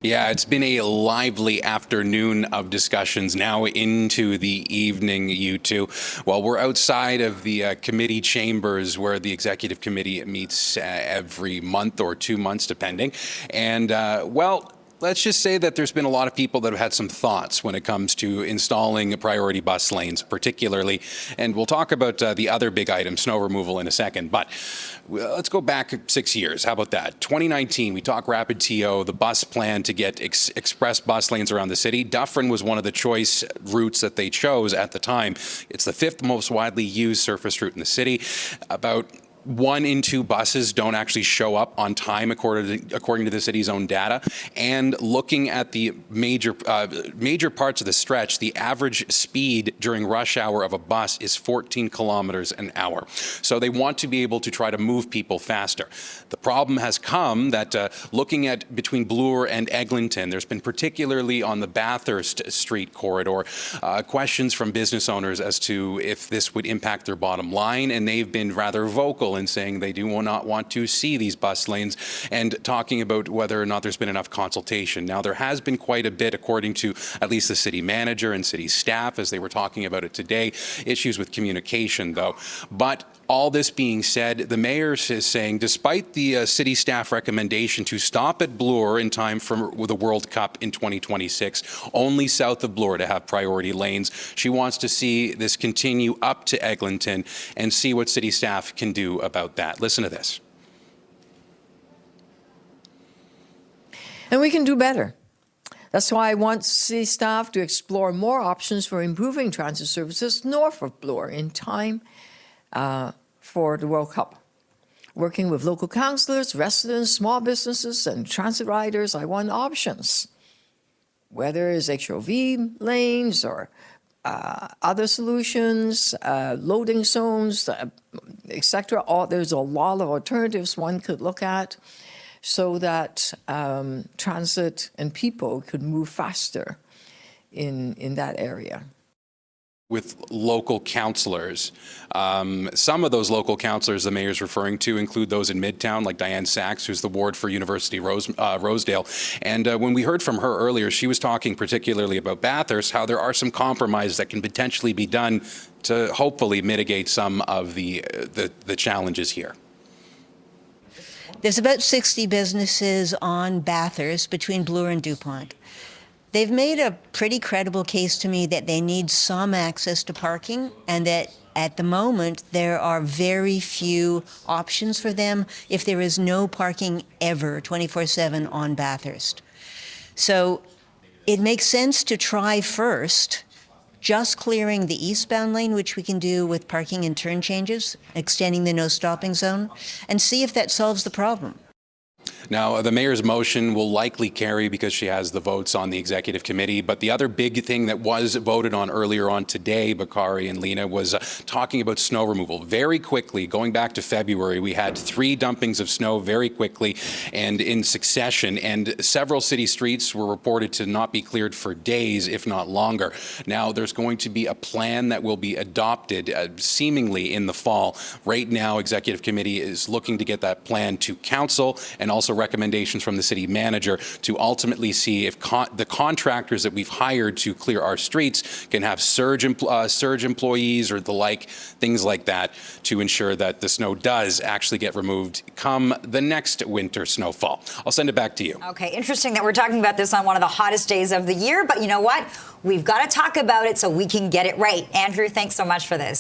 Yeah, it's been a lively afternoon of discussions now into the evening, you two. Well, we're outside of the committee chambers where the executive committee meets every month or 2 months, depending. And, well, let's just say that there's been a lot of people that have had some thoughts when it comes to installing priority bus lanes, particularly. And we'll talk about the other big item, snow removal, in a second. But let's go back 6 years. How about that? 2019, we talk rapid TO, the bus plan to get express bus lanes around the city. Dufferin was one of the choice routes that they chose at the time. It's the 5th most widely used surface route in the city. About 1 in 2 buses don't actually show up on time, according to the city's own data. And looking at the major parts of the stretch, the average speed during rush hour of a bus is 14 kilometers an hour. So they want to be able to try to move people faster. The problem has come that looking at between Bloor and Eglinton, there's been, particularly on the Bathurst Street corridor, questions from business owners as to if this would impact their bottom line, and they've been rather vocal in saying they do not want to see these bus lanes, and talking about whether or not there's been enough consultation. Now, there has been quite a bit, according to at least the city manager and city staff, as they were talking about it today. Issues with communication, though. But all this being said, the mayor is saying, despite the city staff recommendation to stop at Bloor in time for the World Cup in 2026, only south of Bloor to have priority lanes, she wants to see this continue up to Eglinton and see what city staff can do about that. Listen to this. And we can do better. That's why I want city staff to explore more options for improving transit services north of Bloor in time for the World Cup. Working with local councillors, residents, small businesses, and transit riders, I want options. Whether it's HOV lanes or other solutions, loading zones, etc. There's a lot of alternatives one could look at so that transit and people could move faster in that area. With local councillors. Some of those local councillors the mayor's referring to include those in Midtown, like Diane Sachs, who's the ward for University Rosedale. And when we heard from her earlier, she was talking particularly about Bathurst, how there are some compromises that can potentially be done to hopefully mitigate some of the challenges here. There's about 60 businesses on Bathurst between Bloor and DuPont. They've made a pretty credible case to me that they need some access to parking, and that at the moment there are very few options for them if there is no parking ever 24/7 on Bathurst. So it makes sense to try first just clearing the eastbound lane, which we can do with parking and turn changes, extending the no stopping zone, and see if that solves the problem. Now, the mayor's motion will likely carry because she has the votes on the executive committee. But the other big thing that was voted on earlier on today, Bakari and Lena, was talking about snow removal. Very quickly, going back to February, we had 3 dumpings of snow very quickly and in succession. And several city streets were reported to not be cleared for days, if not longer. Now, there's going to be a plan that will be adopted seemingly in the fall. Right now, executive committee is looking to get that plan to council, and also recommendations from the city manager to ultimately see if the contractors that we've hired to clear our streets can have surge employees or the like, things like that, to ensure that the snow does actually get removed come the next winter snowfall. I'll send it back to you. Okay, interesting that we're talking about this on one of the hottest days of the year, but you know what? We've got to talk about it so we can get it right. Andrew, thanks so much for this.